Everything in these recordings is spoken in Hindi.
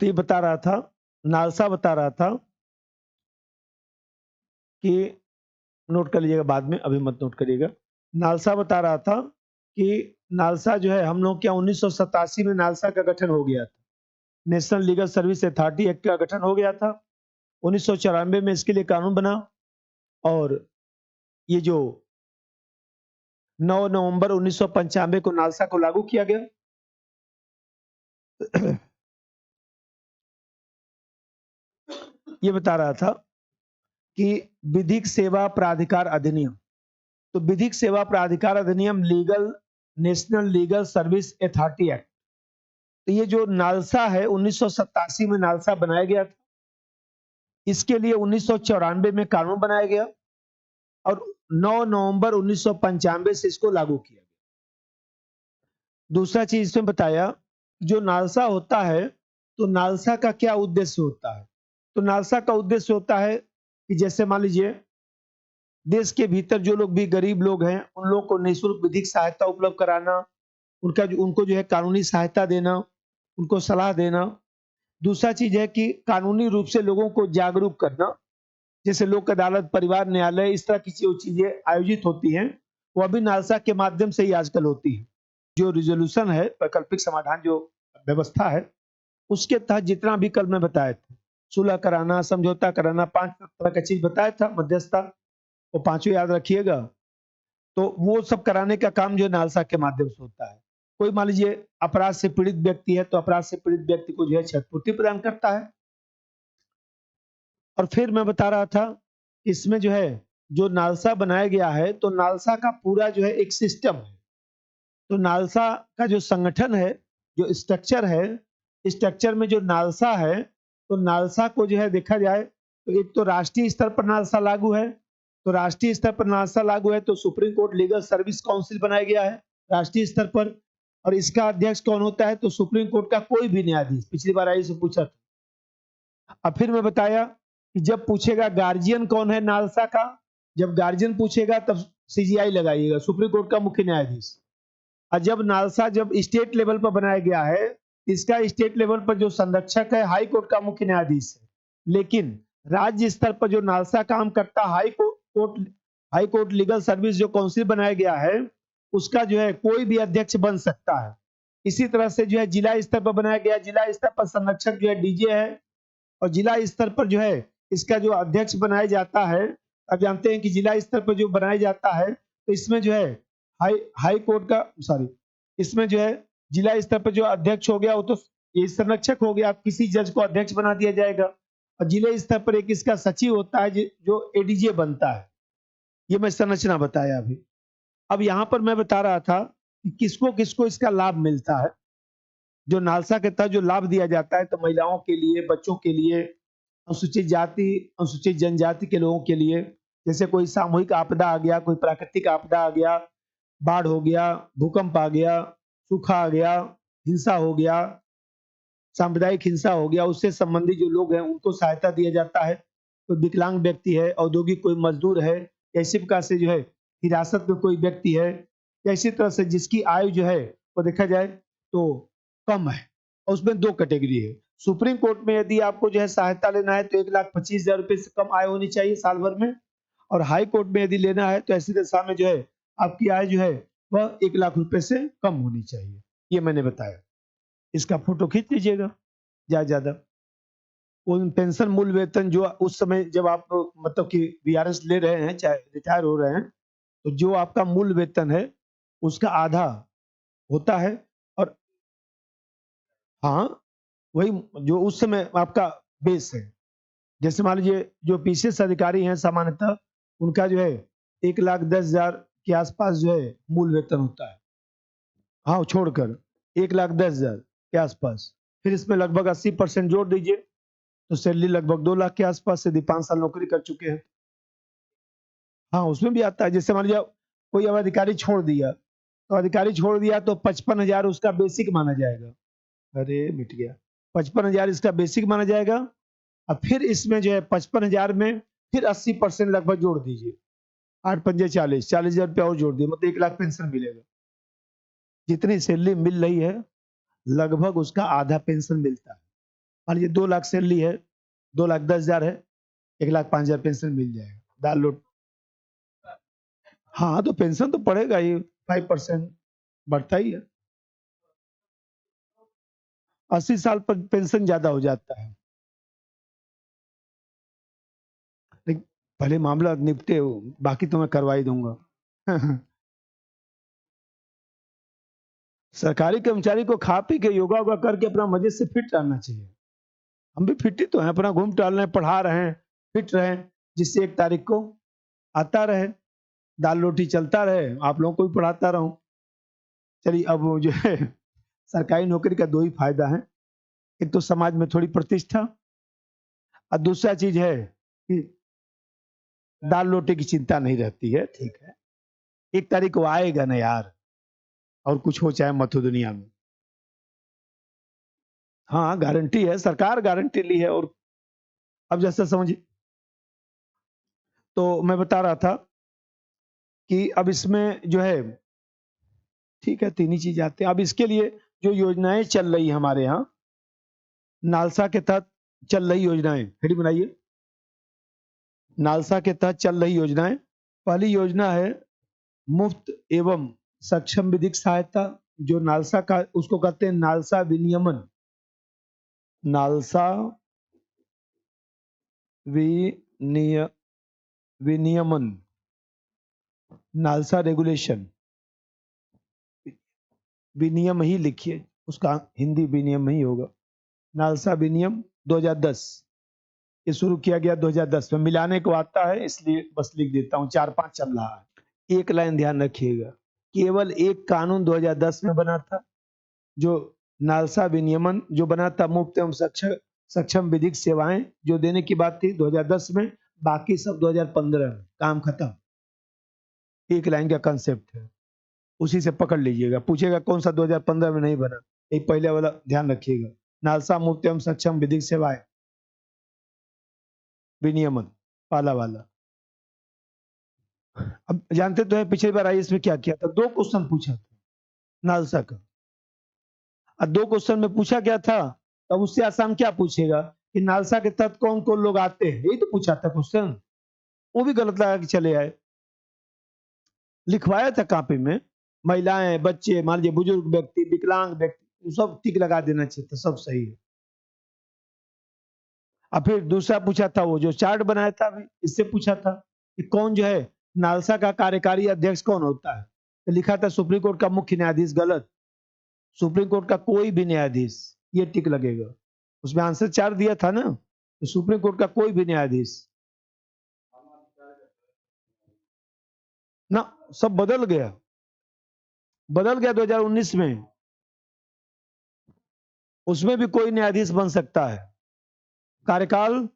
तो ये बता रहा था, नालसा बता रहा था कि नोट कर लीजिएगा बाद में, अभी मत नोट करिएगा। नालसा बता रहा था कि नालसा जो है हम लोग क्या 1987 में नालसा का गठन हो गया था। National legal service authority act का गठन हो गया था। 1994 में इसके लिए कानून बना और ये जो 9 नवंबर 1995 को नालसा को लागू किया गया। ये बता रहा था कि विधिक सेवा प्राधिकार अधिनियम, तो विधिक सेवा प्राधिकार अधिनियम legal national legal service authority act, तो ये जो नालसा है 1987 में नालसा बनाया गया था। इसके लिए 1994 में कानून बनाया गया और 9 नवंबर 1995 से इसको लागू किया गया। दूसरा चीज इसमें बताया, जो नालसा होता है तो नालसा का क्या उद्देश्य होता है। तो नालसा का उद्देश्य होता है कि जैसे मान लीजिए देश के भीतर जो लोग भी गरीब लोग हैं उन लोगों को निःशुल्क विधिक सहायता उपलब्ध कराना, उनको जो है कानूनी सहायता देना, उनको सलाह देना। दूसरा चीज है कि कानूनी रूप से लोगों को जागरूक करना, जैसे लोक अदालत, परिवार न्यायालय, इस तरह की जो चीजें आयोजित होती हैं वो अभी नालसा के माध्यम से ही आजकल होती है। जो रिजोल्यूशन है, वैकल्पिक समाधान जो व्यवस्था है, उसके तहत जितना भी कल मैं बताया था, सुलह कराना, समझौता कराना, 5 तरह का चीज बताया था, मध्यस्थता, वो पांचों याद रखिएगा। तो वो सब कराने का काम जो है नालसा के माध्यम से होता है। कोई मान लीजिए अपराध से पीड़ित व्यक्ति है तो अपराध से पीड़ित व्यक्ति को जो है क्षतिपूर्ति प्रदान करता है। और फिर मैं बता रहा था इसमें जो है जो नालसा बनाया गया है तो नालसा का पूरा जो है एक सिस्टम है। तो नालसा का जो संगठन है, जो स्ट्रक्चर है, स्ट्रक्चर में जो नालसा है, तो नालसा को जो है देखा जाए तो एक तो राष्ट्रीय स्तर पर नालसा लागू है। तो राष्ट्रीय स्तर पर नालसा लागू है तो supreme court legal service council बनाया गया है राष्ट्रीय स्तर पर। और इसका अध्यक्ष कौन होता है, तो सुप्रीम कोर्ट का कोई भी न्यायाधीश। पिछली बार आई से पूछा था। अब फिर मैं बताया कि जब पूछेगा गार्जियन कौन है नालसा का, जब गार्जियन पूछेगा तब सीजीआई लगाइएगा, सुप्रीम कोर्ट का मुख्य न्यायाधीश। और जब नालसा जब स्टेट लेवल पर बनाया गया है, इसका स्टेट लेवल पर जो संरक्षक है हाई कोर्ट का मुख्य न्यायाधीश है। लेकिन राज्य स्तर पर जो नालसा काम करता हाई कोर्ट लीगल सर्विस जो काउंसिल बनाया गया है, उसका जो है कोई भी अध्यक्ष बन सकता है। इसी तरह से जो है जिला स्तर पर बनाया गया, जिला स्तर पर संरक्षक जो है डीजे है, और जिला स्तर पर जो है इसका जो अध्यक्ष बनाया जाता है, अब जानते हैं कि जिला स्तर पर जो बनाया जाता है तो इसमें जो है हाई कोर्ट का सॉरी इसमें जो है जिला स्तर पर जो अध्यक्ष हो गया वो तो ये संरक्षक हो गया, किसी जज को अध्यक्ष बना दिया जाएगा। और जिले स्तर पर एक इसका सचिव होता है जो एडीजे बनता है। ये मैं संरचना बताया अभी। अब यहाँ पर मैं बता रहा था कि किसको किसको इसका लाभ मिलता है। जो नालसा के तहत जो लाभ दिया जाता है तो महिलाओं के लिए, बच्चों के लिए, अनुसूचित जाति अनुसूचित जनजाति के लोगों के लिए, जैसे कोई सामूहिक आपदा आ गया, कोई प्राकृतिक आपदा आ गया, बाढ़ हो गया, भूकंप आ गया, सूखा आ गया, हिंसा हो गया, सांप्रदायिक हिंसा हो गया, उससे संबंधित जो लोग हैं उनको सहायता दिया जाता है। कोई विकलांग व्यक्ति है, औद्योगिक कोई मजदूर है, ऐसी प्रकार से जो है हिरासत में कोई व्यक्ति है, या इसी तरह से जिसकी आयु जो है वो देखा जाए तो कम है। और उसमें 2 कैटेगरी है। सुप्रीम कोर्ट में यदि आपको जो है सहायता लेना है तो 1,25,000 रुपए से कम आय होनी चाहिए साल भर में। और हाई कोर्ट में यदि लेना है तो ऐसी दशा में जो है आपकी आय जो है वह 1,00,000 रुपए से कम होनी चाहिए। ये मैंने बताया। इसका फोटो खींच लीजिएगा ज्यादा। उन पेंशन मूल वेतन जो उस समय जब आप मतलब कि वीआरएस ले रहे हैं, चाहे रिटायर हो रहे हैं, तो जो आपका मूल वेतन है उसका आधा होता है। और हाँ, वही जो उस समय आपका बेस है। जैसे मान लीजिए जो पीसीएस अधिकारी हैं सामान्यतः उनका जो है 1,10,000 के आसपास जो है मूल वेतन होता है। हाँ, छोड़कर 1,10,000 के आसपास। फिर इसमें लगभग 80% जोड़ दीजिए तो सैलरी लगभग 2 लाख के आसपास, यदि 5 साल नौकरी कर चुके हैं। हाँ, उसमें भी आता है। जैसे मान लीजिए कोई अब अधिकारी छोड़ दिया, तो अधिकारी छोड़ दिया तो 55,000 उसका बेसिक माना जाएगा। अरे मिट गया। 55,000 इसका बेसिक माना जाएगा। अब फिर इसमें जो है 55,000 में फिर 80% लगभग जोड़ दीजिए। 8 पंजे 40, 40,000 रुपया और जोड़ दिए, मतलब 1 लाख पेंशन मिलेगा। जितनी सैलरी मिल रही है लगभग उसका आधा पेंशन मिलता है। मान लीजिए 2 लाख सैलरी है, 2,10,000 है, 1,05,000 पेंशन मिल जाएगा। दाल रोटी। हाँ, तो पेंशन तो पड़ेगा ही, 5% बढ़ता ही है। 80 साल पर पेंशन ज्यादा हो जाता है। लेकिन पहले मामला निपटे हो, बाकी तो मैं करवा ही दूंगा। सरकारी कर्मचारी को खा पी के योगा वोगा करके अपना मजे से फिट रहना चाहिए। हम भी फिट ही तो हैं, अपना घूम टहल रहे हैं, पढ़ा रहे हैं, फिट रहे, जिससे 1 तारीख को आता रहे, दाल रोटी चलता रहे, आप लोगों को भी पढ़ाता रहूं। चलिए, अब वो जो है सरकारी नौकरी का 2 ही फायदा है। एक तो समाज में थोड़ी प्रतिष्ठा, और दूसरा चीज है कि दाल रोटी की चिंता नहीं रहती है। ठीक है, 1 तारीख को आएगा ना यार, और कुछ हो चाहे मत हो दुनिया में। हाँ, गारंटी है, सरकार गारंटी ली है। और अब जैसा समझिए, तो मैं बता रहा था कि अब इसमें जो है, ठीक है, 3 ही चीज आते हैं। अब इसके लिए जो योजनाएं चल रही है हमारे यहाँ, नालसा के तहत चल रही योजनाएं, हेडिंग बनाइए, नालसा के तहत चल रही योजनाएं। पहली योजना है मुफ्त एवं सक्षम विधिक सहायता, जो नालसा का, उसको कहते हैं नालसा विनियमन। नालसा विनिय विनियमन, नालसा रेगुलेशन, विनियम ही लिखिए, उसका हिंदी विनियम ही होगा। नालसा विनियम 2010, ये शुरू किया गया 2010 में, मिलाने को आता है इसलिए बस लिख देता हूँ, 4-5 चल रहा है। एक लाइन ध्यान रखिएगा, केवल एक कानून 2010 में बना था, जो नालसा विनियमन जो बना था, मुफ्त एवं सक्षम विधिक सेवाएं जो देने की बात थी 2010 में, बाकी सब 2015 में, काम खत्म। एक लाइन का कंसेप्ट है, उसी से पकड़ लीजिएगा। पूछेगा कौन सा 2015 में नहीं बना, एक पहले वाला ध्यान रखिएगा, नालसा मुफ्त एवं सक्षम विधिक सेवाएं विनियमन, पहला वाला। अब जानते तो है पिछली बार आई इसमें क्या किया था, 2 क्वेश्चन पूछा था नालसा का, और 2 क्वेश्चन में पूछा क्या था, अब उससे आसान क्या पूछेगा कि नालसा के तहत कौन कौन लोग आते हैं, यही तो पूछा था क्वेश्चन। वो भी गलत लगा के चले आए। लिखवाया था कॉपी में, महिलाएं, बच्चे, मान लीजिए बुजुर्ग व्यक्ति, विकलांग व्यक्ति, सब टिक लगा देना चाहिए था, सब सही है। और फिर दूसरा पूछा था, वो जो चार्ट बनाया था अभी, इससे पूछा था कि कौन जो है नालसा का कार्यकारी अध्यक्ष कौन होता है, तो लिखा था सुप्रीम कोर्ट का मुख्य न्यायाधीश, गलत, सुप्रीम कोर्ट का कोई भी न्यायाधीश, ये टिक लगेगा। उसमें आंसर 4 दिया था ना, तो सुप्रीम कोर्ट का कोई भी न्यायाधीश ना, सब बदल गया, बदल गया 2019 में। उसमें भी कोई न्यायाधीश बन सकता है, कार्यकाल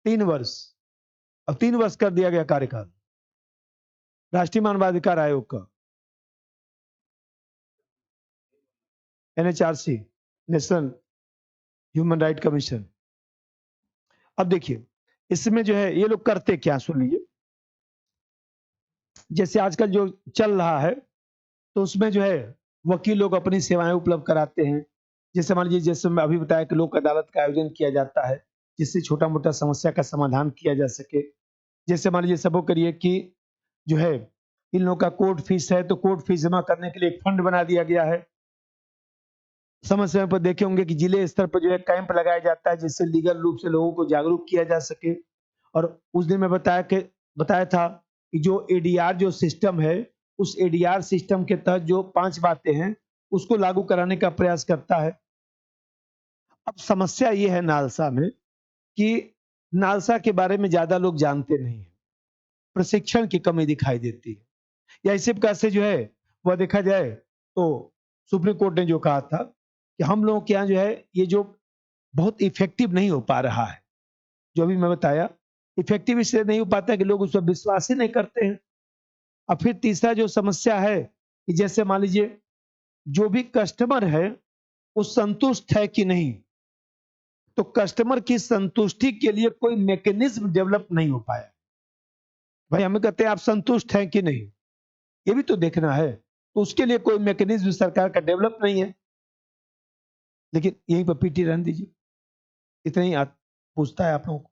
3 वर्ष, अब 3 वर्ष कर दिया गया कार्यकाल राष्ट्रीय मानवाधिकार आयोग का, NHRC, national human right commission. अब देखिए, इसमें जो है ये लोग करते क्या, सुन लीजिए। जैसे आजकल जो चल रहा है, तो उसमें जो है वकील लोग अपनी सेवाएं उपलब्ध कराते हैं। जैसे मान लीजिए, जैसे मैं अभी बताया कि लोक अदालत का आयोजन किया जाता है, जिससे छोटा मोटा समस्या का समाधान किया जा सके। जैसे मान लीजिए सबको करिए कि जो है इन लोगों का कोर्ट फीस है, तो कोर्ट फीस जमा करने के लिए एक फंड बना दिया गया है। समय समय पर देखे होंगे कि जिले स्तर पर जो है कैंप लगाया जाता है, जिससे लीगल रूप से लोगों को जागरूक किया जा सके। और उस दिन मैं बताया था कि जो एडीआर जो सिस्टम है, उस एडीआर सिस्टम के तहत जो 5 बातें हैं, उसको लागू कराने का प्रयास करता है। अब समस्या ये है नालसा में कि नालसा के बारे में ज्यादा लोग जानते नहीं है, प्रशिक्षण की कमी दिखाई देती है, या इसी प्रकार से जो है वह देखा जाए तो सुप्रीम कोर्ट ने जो कहा था कि हम लोगों के यहाँ जो है ये जो बहुत इफेक्टिव नहीं हो पा रहा है, जो अभी मैं बताया, इफेक्टिव इसलिए नहीं हो पाता है कि लोग उस पर विश्वास ही नहीं करते हैं। और फिर तीसरा जो समस्या है कि जैसे मान लीजिए जो भी कस्टमर है वो संतुष्ट है कि नहीं, तो कस्टमर की संतुष्टि के लिए कोई मैकेनिज्म डेवलप नहीं हो पाया। भाई हमें कहते हैं आप संतुष्ट हैं कि नहीं, ये भी तो देखना है, तो उसके लिए कोई मैकेनिज्म सरकार का डेवलप नहीं है। लेकिन यहीं पर पीटी रहने दीजिए। इतना ही पूछता है आप लोगों को।